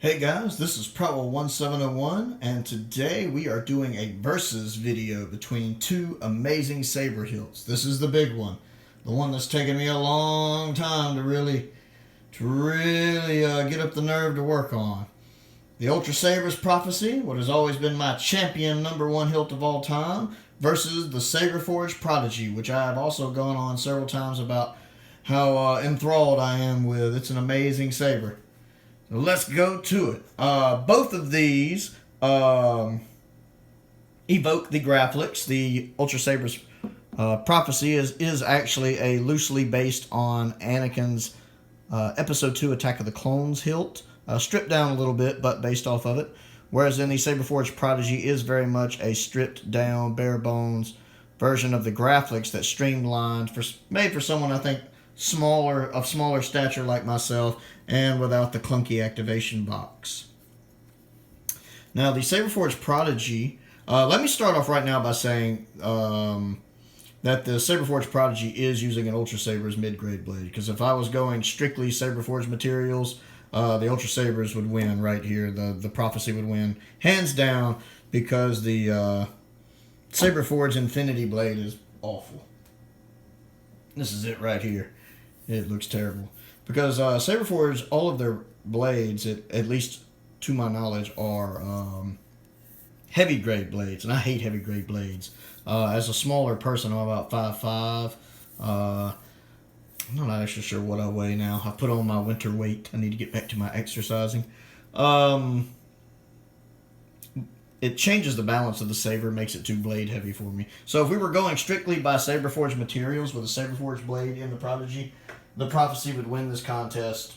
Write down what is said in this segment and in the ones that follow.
Hey guys, this is Prowl1701, and today we are doing a versus video between two amazing saber hilts. This is the big one, the one that's taken me a long time to really get up the nerve to work on. The Ultrasabers Prophecy, what has always been my champion #1 hilt of all time, versus the Saberforge Prodigy, which I have also gone on several times about how enthralled I am with. It's an amazing saber. Let's go to it. Both of these evoke the graphics. The Ultrasabers Prophecy is actually a loosely based on Anakin's Episode 2 Attack of the Clones hilt. Stripped down a little bit, but based off of it. Whereas in the Saberforge Prodigy is very much a stripped down, bare bones version of the graphics that's streamlined, made for someone, I think, of smaller stature like myself, and without the clunky activation box. Now, the Saberforge Prodigy, let me start off right now by saying that the Saberforge Prodigy is using an Ultrasabers mid-grade blade, because if I was going strictly Saberforge materials, the Ultrasabers would win right here. The Prophecy would win, hands down, because the Saberforge Infinity blade is awful. This is it right here. It looks terrible. Because Saberforge, all of their blades, at least to my knowledge, are heavy grade blades. And I hate heavy grade blades. As a smaller person, I'm about 5'5". I'm not actually sure what I weigh now. I put on my winter weight. I need to get back to my exercising. It changes the balance of the saber, makes it too blade heavy for me. So if we were going strictly by Saberforge materials with a Saberforge blade in the Prodigy, the Prophecy would win this contest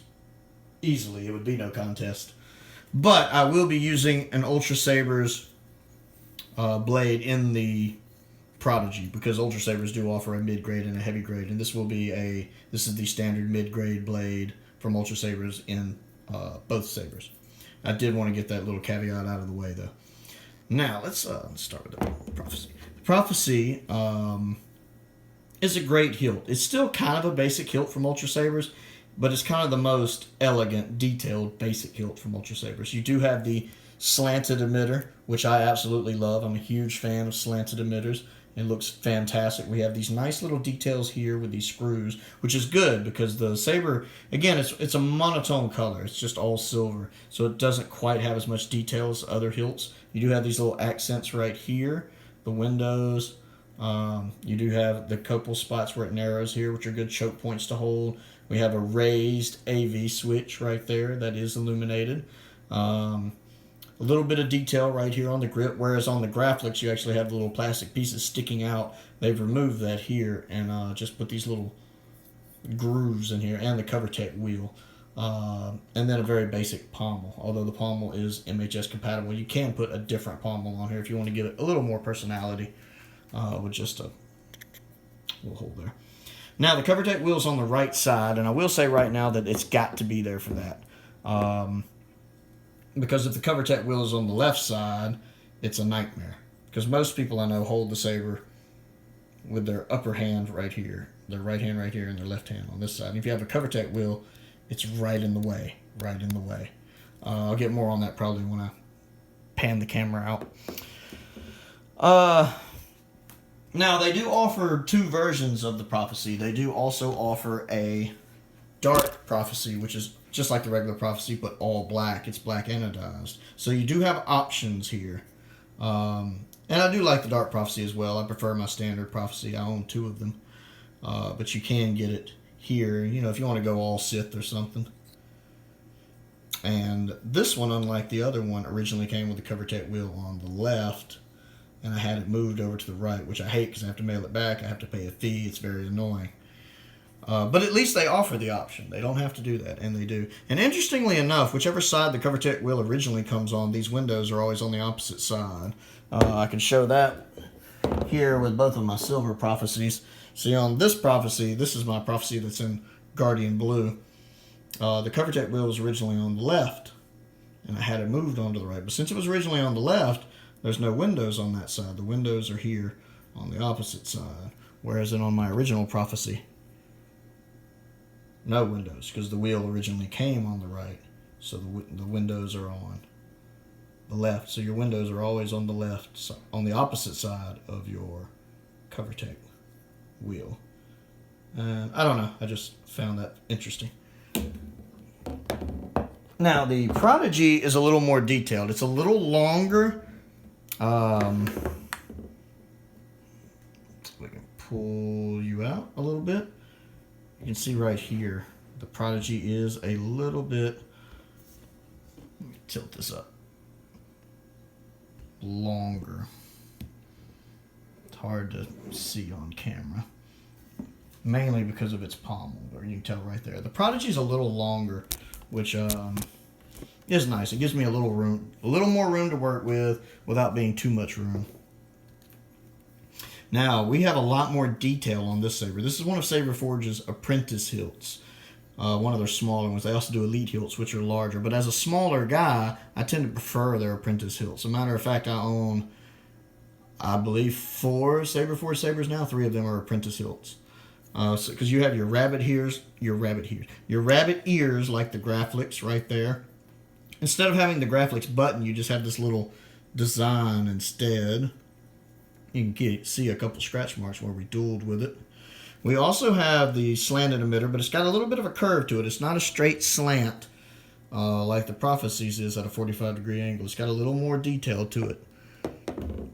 easily. It would be no contest. But I will be using an Ultrasabers blade in the Prodigy, because Ultrasabers do offer a mid-grade and a heavy grade, and this is the standard mid-grade blade from Ultrasabers in both sabers. I did want to get that little caveat out of the way, though. Now, let's start with the Prophecy. The Prophecy is a great hilt. It's still kind of a basic hilt from Ultrasabers, but it's kind of the most elegant, detailed, basic hilt from Ultrasabers. You do have the slanted emitter, which I absolutely love. I'm a huge fan of slanted emitters. It looks fantastic. We have these nice little details here with these screws, which is good because the saber, again, it's a monotone color. It's just all silver, so it doesn't quite have as much detail as other hilts. You do have these little accents right here, the windows. You do have the couple spots where it narrows here, which are good choke points to hold. We have a raised AV switch right there that is illuminated. A little bit of detail right here on the grip, whereas on the graphics you actually have the little plastic pieces sticking out. They've removed that here and just put these little grooves in here, and the CoverTech wheel. And then a very basic pommel, although the pommel is MHS compatible. You can put a different pommel on here if you want to give it a little more personality with just a little hole there. Now, the CoverTech wheel is on the right side, and I will say right now that it's got to be there for that. Because if the CoverTech wheel is on the left side, it's a nightmare. Because most people I know hold the saber with their upper hand right here, their right hand right here, and their left hand on this side. And if you have a CoverTech wheel, it's right in the way, right in the way. I'll get more on that probably when I pan the camera out. Now, they do offer two versions of the Prophecy. They do also offer a dark Prophecy, which is just like the regular Prophecy, but all black. It's black anodized. So you do have options here. And I do like the dark Prophecy as well. I prefer my standard Prophecy. I own 2 of them. But you can get it here, you know, if you want to go all Sith or something. And this one, unlike the other one, originally came with the CoverTech wheel on the left, and I had it moved over to the right, which I hate because I have to mail it back. I have to pay a fee. It's very annoying. But at least they offer the option. They don't have to do that, and they do. And interestingly enough, whichever side the CoverTech wheel originally comes on, these windows are always on the opposite side. I can show that here with both of my silver Prophecies. See, on this Prophecy, this is my Prophecy that's in Guardian Blue. The CoverTech wheel was originally on the left, and I had it moved onto the right. But since it was originally on the left, there's no windows on that side. The windows are here on the opposite side. Whereas then on my original Prophecy, no windows, because the wheel originally came on the right. So the windows are on the left. So your windows are always on the left, so on the opposite side of your CoverTech wheel. And I don't know, I just found that interesting. Now the Prodigy is a little more detailed. It's a little longer. We can pull you out a little bit. You can see right here, the Prodigy is a little bit, let me tilt this up, longer. It's hard to see on camera, mainly because of its pommel, or you can tell right there. The Prodigy is a little longer, which is nice. It gives me a little room, a little more room to work with without being too much room. Now, we have a lot more detail on this saber. This is one of Saberforge's apprentice hilts. One of their smaller ones. They also do elite hilts, which are larger. But as a smaller guy, I tend to prefer their apprentice hilts. As a matter of fact, I own, I believe, 4 Saberforge sabers now. 3 of them are apprentice hilts. Because you have your rabbit ears, your rabbit ears like the Graphics right there. Instead of having the Graphics button, you just have this little design instead. You can see a couple scratch marks where we dueled with it. We also have the slanted emitter, but it's got a little bit of a curve to it. It's not a straight slant like the Prophecies is at a 45-degree angle. It's got a little more detail to it. And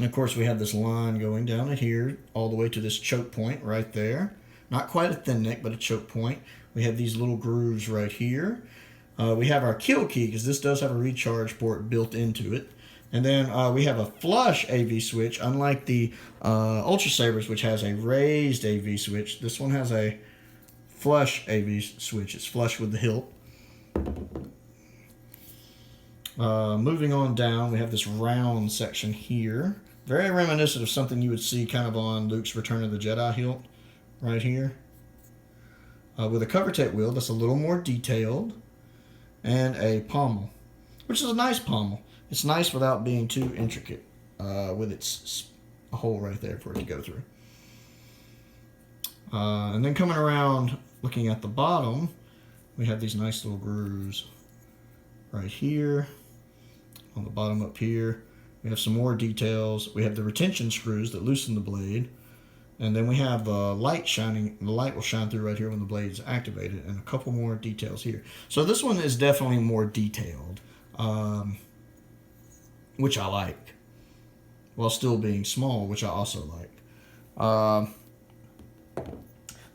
of course, we have this line going down at here all the way to this choke point right there. Not quite a thin neck, but a choke point. We have these little grooves right here. We have our kill key, because this does have a recharge port built into it. And then we have a flush AV switch, unlike the Ultrasabers, which has a raised AV switch. This one has a flush AV switch. It's flush with the hilt. Moving on down, we have this round section here. Very reminiscent of something you would see kind of on Luke's Return of the Jedi hilt right here. With a CoverTech wheel that's a little more detailed. And a pommel, which is a nice pommel. It's nice without being too intricate with its hole right there for it to go through. And then coming around, looking at the bottom, we have these nice little grooves right here, on the bottom up here. We have some more details. We have the retention screws that loosen the blade. And then we have light shining. The light will shine through right here when the blade is activated, and a couple more details here. So this one is definitely more detailed, which I like, while still being small, which I also like.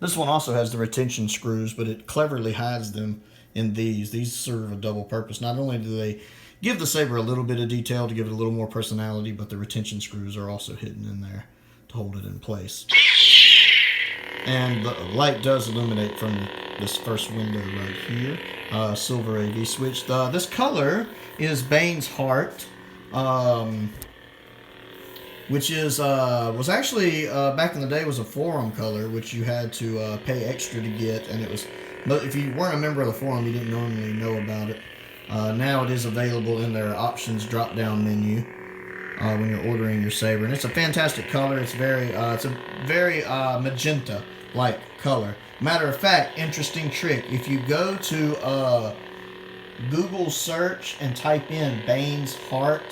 This one also has the retention screws, but it cleverly hides them in these. These serve a double purpose. Not only do they give the saber a little bit of detail to give it a little more personality, but the retention screws are also hidden in there to hold it in place. And the light does illuminate from this first window right here. Silver AV switch. This color is Bane's Heart, which is was actually back in the day was a forum color, which you had to pay extra to get, and it was, if you weren't a member of the forum, you didn't normally know about it. Now it is available in their options drop-down menu when you're ordering your saber, and it's a fantastic color. It's a very magenta-like color. Matter of fact, interesting trick. If you go to Google search and type in Bane's Heart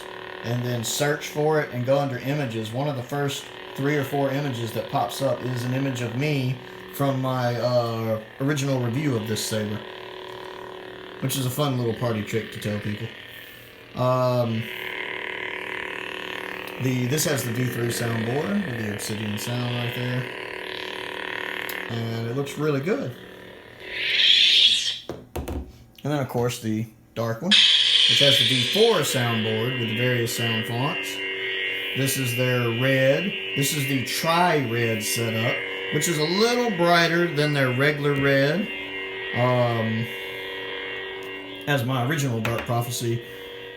and then search for it and go under images, one of the first 3 or 4 images that pops up is an image of me from my original review of this saber, which is a fun little party trick to tell people. This has the V3 soundboard with the Obsidian sound right there, and it looks really good. And then of course the dark one, which has the V4 soundboard with the various sound fonts. This is their red. This is the tri-red setup, which is a little brighter than their regular red. As my original Dark Prophecy,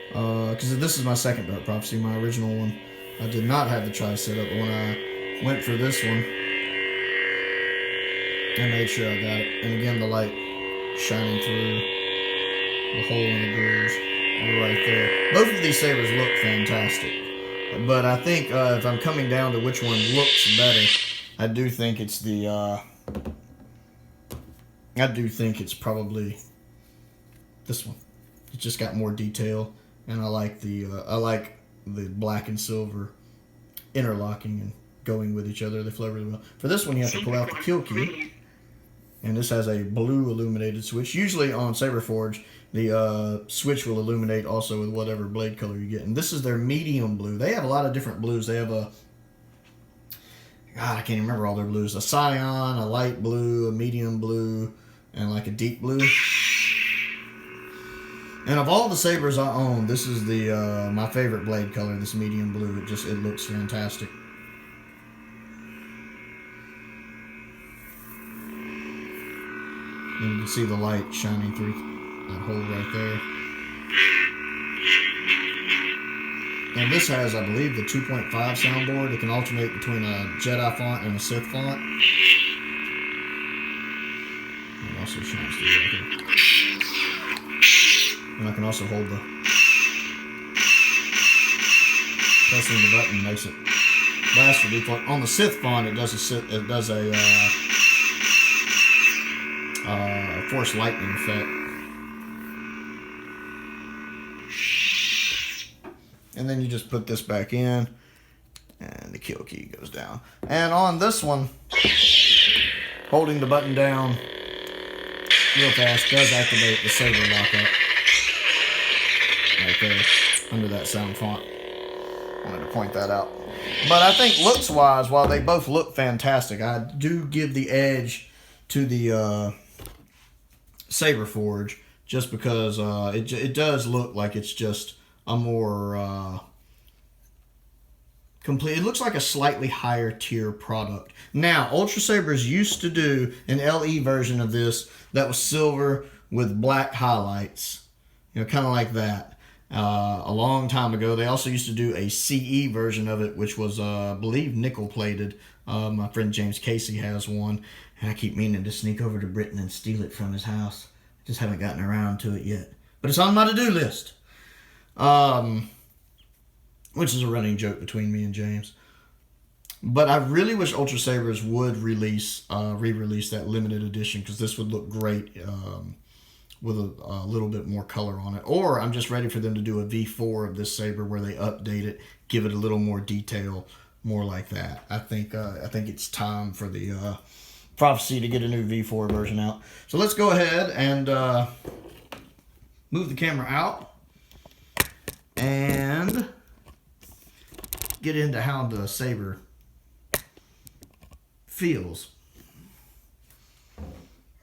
because this is my second Dark Prophecy. My original one, I did not have the tri setup, but when I went for this one, I made sure I got it. And again, the light shining through the hole in the grooves right there. Both of these sabers look fantastic, but I think if I'm coming down to which one looks better, I do think it's the. I do think it's probably this one. It's just got more detail, and I like the black and silver interlocking and going with each other. They flow really well. For this one, you have to pull out the kill key, and this has a blue illuminated switch. Usually on Saberforge, the switch will illuminate also with whatever blade color you get. And this is their medium blue. They have a lot of different blues. They have a, God, I can't remember all their blues. A cyan, a light blue, a medium blue, and like a deep blue. And of all the sabers I own, this is the my favorite blade color, this medium blue. It looks fantastic. And you can see the light shining through that hole right there. And this has, I believe, the 2.5 soundboard. It can alternate between a Jedi font and a Sith font. It also shines through right here. And I can also hold the... Pressing the button makes it blast the default. On the Sith font, it does a Force lightning effect. And then you just put this back in, and the kill key goes down. And on this one, holding the button down real fast does activate the saber lockup. Right there, under that sound font. Wanted to point that out. But I think looks-wise, while they both look fantastic, I do give the edge to the Saberforge, just because it does look like it's just a more complete. It looks like a slightly higher tier product. Now, Ultrasabers used to do an LE version of this that was silver with black highlights, you know, kind of like that. A long time ago, they also used to do a CE version of it, which was, I believe, nickel plated. My friend James Casey has one, and I keep meaning to sneak over to Britain and steal it from his house. Just haven't gotten around to it yet, but it's on my to-do list. Which is a running joke between me and James. But I really wish Ultrasabers would re-release that limited edition, because this would look great with a little bit more color on it. Or I'm just ready for them to do a V4 of this saber where they update it, give it a little more detail, more like that. I think it's time for the Prophecy to get a new V4 version out. So let's go ahead and move the camera out and get into how the saber feels.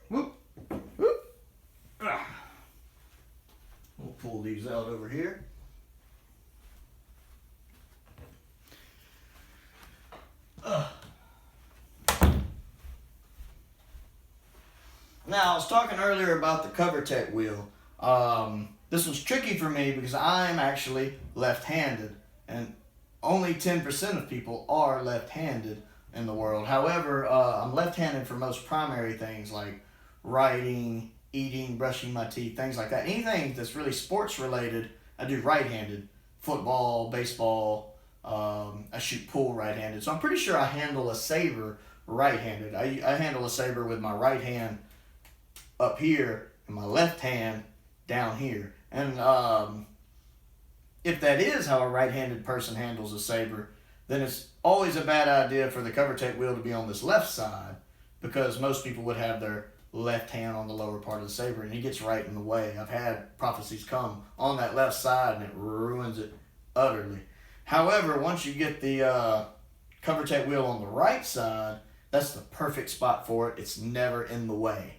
Whoop, whoop. We'll pull these out over here. Now, I was talking earlier about the CoverTech wheel. This was tricky for me because I'm actually left-handed, and only 10% of people are left-handed in the world. However, I'm left-handed for most primary things like writing, eating, brushing my teeth, things like that. Anything that's really sports-related, I do right-handed. Football, baseball, I shoot pool right-handed. So I'm pretty sure I handle a saber right-handed. I handle a saber with my right hand up here and my left hand down here. And if that is how a right-handed person handles a saber, then it's always a bad idea for the CoverTech wheel to be on this left side, because most people would have their left hand on the lower part of the saber, and it gets right in the way. I've had prophecies come on that left side, and it ruins it utterly. However, once you get the CoverTech wheel on the right side, that's the perfect spot for it. It's never in the way.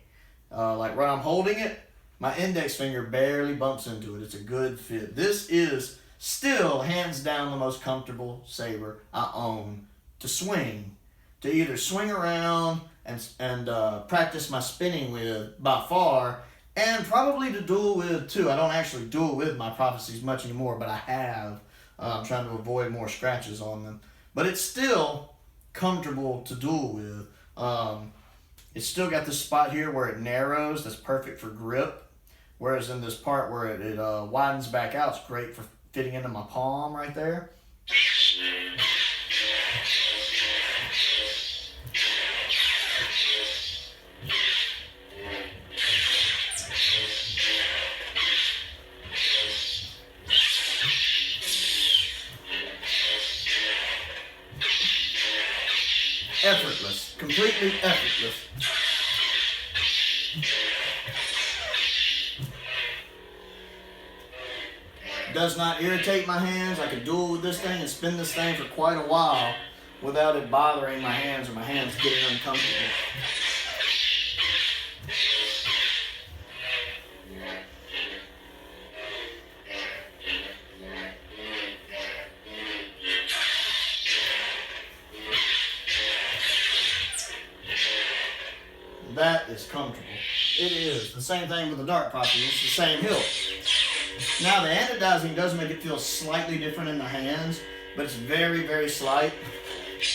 Like when I'm holding it, my index finger barely bumps into it. It's a good fit. This is still hands down the most comfortable saber I own to swing. To either swing around and practice my spinning with by far, and probably to duel with too. I don't actually duel with my prophecies much anymore, but I have. I'm trying to avoid more scratches on them. But it's still comfortable to duel with. It's still got this spot here where it narrows. That's perfect for grip. Whereas in this part where it widens back out, it's great for fitting into my palm right there. completely effortless. Does not irritate my hands. I could duel with this thing and spin this thing for quite a while without it bothering my hands or my hands getting uncomfortable. That is comfortable. It is. The same thing with the dart property. It's the same hilt. Now the anodizing does make it feel slightly different in the hands, but it's very, very slight.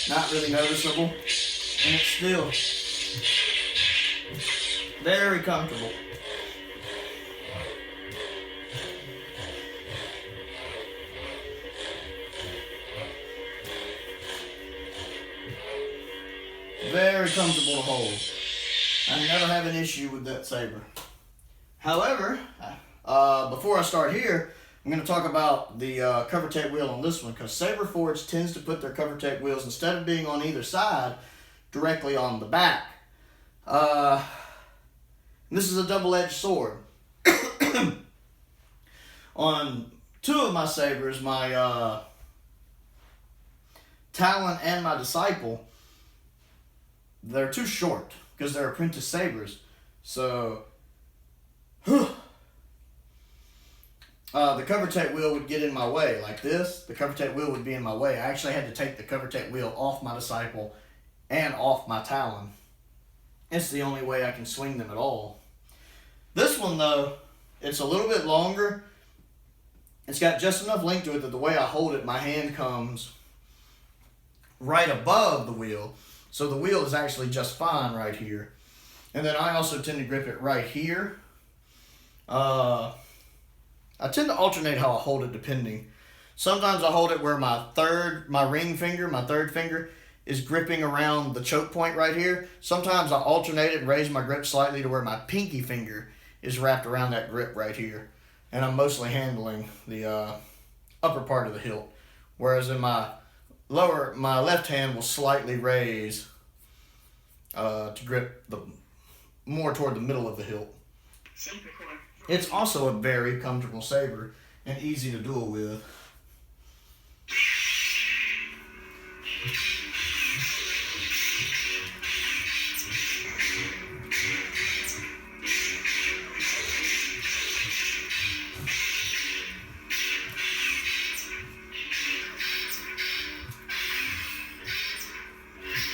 Not really noticeable. And it's still very comfortable. Very comfortable to hold. I never have an issue with that saber. However, before I start here, I'm going to talk about the cover tape wheel on this one, because Saberforge tends to put their cover tape wheels, instead of being on either side, directly on the back. This is a double-edged sword. On two of my sabers, my Talon and my Disciple, they're too short because they're apprentice sabers. So, the cover tape wheel would get in my way like this. The cover tape wheel would be in my way. I actually had to take the cover tape wheel off my Disciple and off my Talon. It's the only way I can swing them at all. This one though, it's a little bit longer. It's got just enough length to it that the way I hold it, my hand comes right above the wheel. So the wheel is actually just fine right here. And then I also tend to grip it right here. I tend to alternate how I hold it depending. Sometimes I hold it where my third finger is gripping around the choke point right here. Sometimes I alternate it and raise my grip slightly to where my pinky finger is wrapped around that grip right here. And I'm mostly handling the upper part of the hilt. Whereas in my left hand will slightly raise to grip more toward the middle of the hilt. It's also a very comfortable saber and easy to duel with.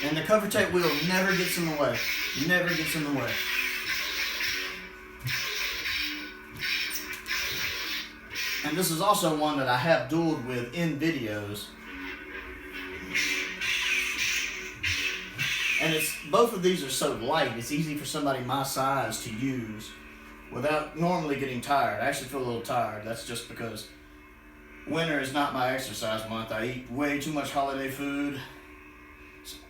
And the cover tape wheel never gets in the way. Never gets in the way. And this is also one that I have dueled with in videos. And both of these are so light, it's easy for somebody my size to use without normally getting tired. I actually feel a little tired. That's just because winter is not my exercise month. I eat way too much holiday food.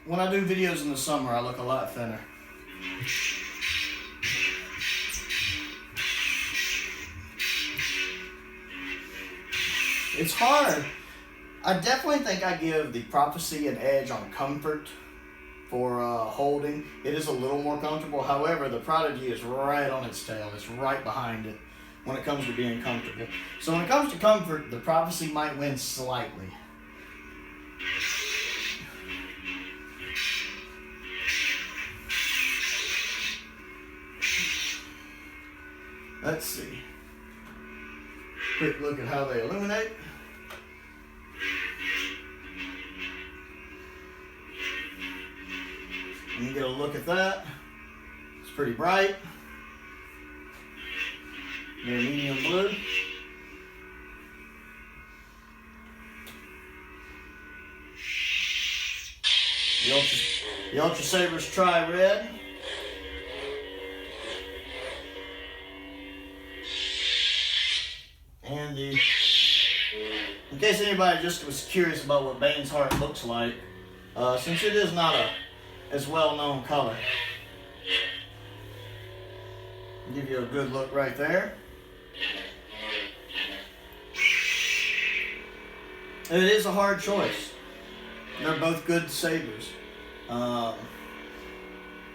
When I do videos in the summer, I look a lot thinner. It's hard. I definitely think I give the Prophecy an edge on comfort for holding. It is a little more comfortable. However, the Prodigy is right on its tail. It's right behind it when it comes to being comfortable. So when it comes to comfort, the Prophecy might win slightly. Let's see. Quick look at how they illuminate. You get a look at that. It's pretty bright. They're medium blue. The Ultrasabers Tri-Red. And in case anybody just was curious about what Bane's Heart looks like, since it is not as well-known color, I'll give you a good look right there. It is a hard choice. They're both good sabers.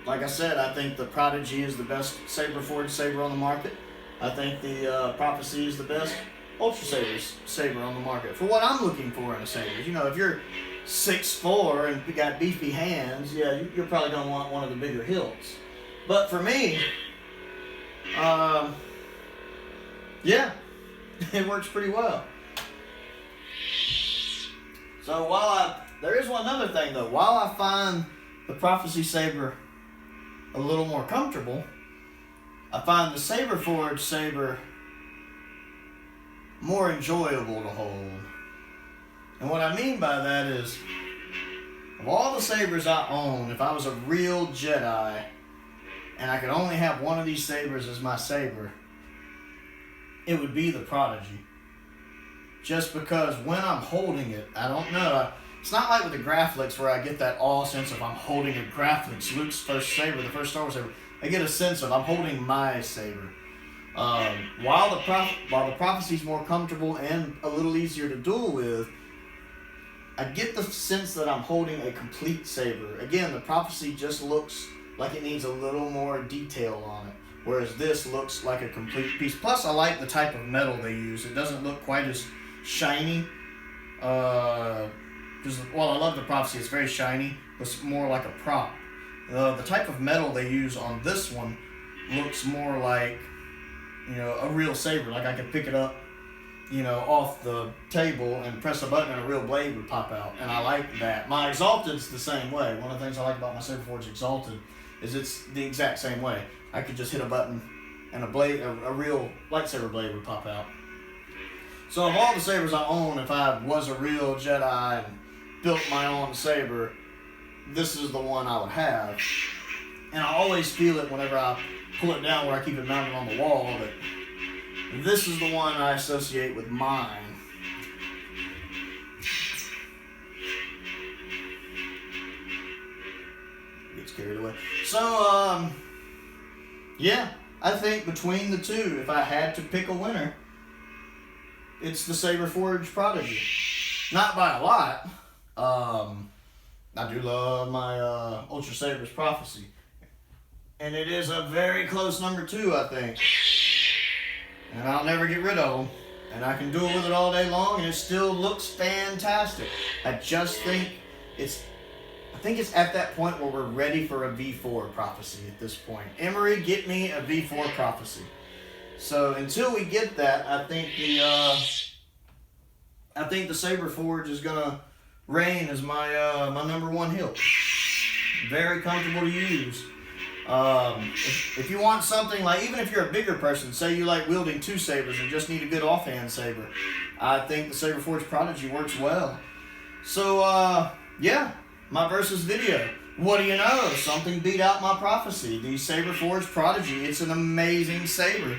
Like I said, I think the Prodigy is the best Saberforge saber on the market. I think the Prophecy is the best Ultrasabers saber on the market for what I'm looking for in a saber. You know, if you're 6'4" and you got beefy hands, yeah, you're probably gonna want one of the bigger hilts. But for me, yeah, it works pretty well. So there is one other thing though. While I find the Prophecy saber a little more comfortable, I find the Saberforge saber more enjoyable to hold. And what I mean by that is, of all the sabers I own, if I was a real Jedi and I could only have one of these sabers as my saber, it would be the Prodigy. Just because when I'm holding it, I don't know. It's not like with the Graphics where I get that awe sense of I'm holding a Graphics, Luke's first saber, the first Star Wars saber. I get a sense of I'm holding my saber. While the Prophecy's more comfortable and a little easier to duel with, I get the sense that I'm holding a complete saber. Again, the Prophecy just looks like it needs a little more detail on it, whereas this looks like a complete piece. Plus, I like the type of metal they use. It doesn't look quite as shiny. While I love the Prophecy, it's very shiny. It's more like a prop. The type of metal they use on this one looks more like, you know, a real saber. Like I could pick it up, you know, off the table and press a button and a real blade would pop out. And I like that. My Exalted's the same way. One of the things I like about my Saberforge Exalted is it's the exact same way. I could just hit a button and a real lightsaber blade would pop out. So of all the sabers I own, if I was a real Jedi and built my own saber, this is the one I would have. And I always feel it whenever I pull it down where I keep it mounted on the wall, that this is the one I associate with mine. Gets carried away. So, yeah, I think between the two, if I had to pick a winner, it's the Saberforge Prodigy. Not by a lot. I do love my Ultrasabers Prophecy. And it is a very close number 2, I think. And I'll never get rid of them. And I can duel with it all day long, and it still looks fantastic. I just think it's at that point where we're ready for a V4 Prophecy at this point. Emery, get me a V4 Prophecy. So until we get that, I think the Saberforge is gonna reign as my my number 1 hilt. Very comfortable to use. If you want something like, even if you're a bigger person, say you like wielding 2 sabers and just need a good offhand saber, I think the Saberforge Prodigy works well. So yeah, my versus video. What do you know? Something beat out my Prophecy. The Saberforge Prodigy. It's an amazing saber.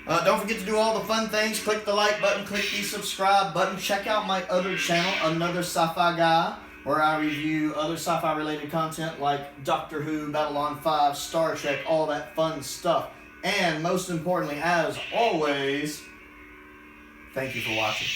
Don't forget to do all the fun things. Click the like button, click the subscribe button. Check out my other channel, Another Sci-Fi Guy, where I review other sci-fi related content like Doctor Who, Babylon 5, Star Trek, all that fun stuff. And most importantly, as always, thank you for watching.